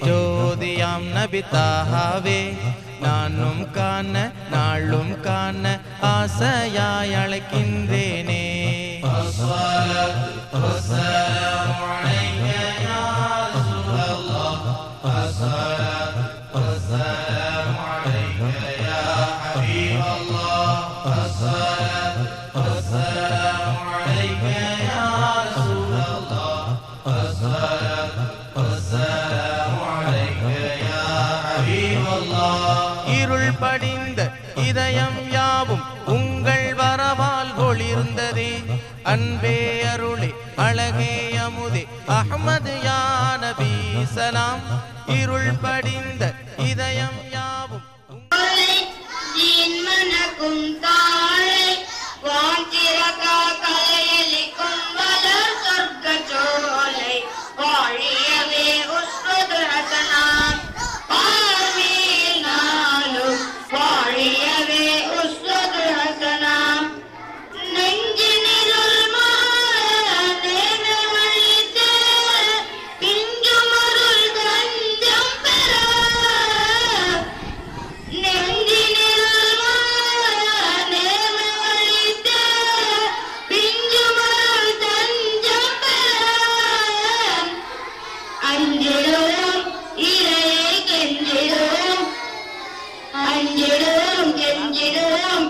ஜோதியாம் நபி தாஹாவே நானும் காண நாளும் காண ஆசையாய் அழைக்கின்றேனே. இருள் படிந்த இதயம் யாவும் உங்கள் வரவால் ஒளிர்ந்ததே. அன்பே அருளே அழகே அமுதே அஹ்மது யா நபி சலாம். இருள் படிந்த இதயம் யாவும் மனக்கும் தாழை வாஞ்சிரகா கலையலிக்கும் வளர் சொர்க்க சோலை வாழியவே உஸ்வது ஹசனாம் பார்வையில் நாளும் வாழியவே உஸ்வது ஹசனாம். நெஞ்சினிருள் மாறேன வழித்த பிஞ்சுமருள் தஞ்சம் பெற அஞ்சிடும் கெஞ்சிடும்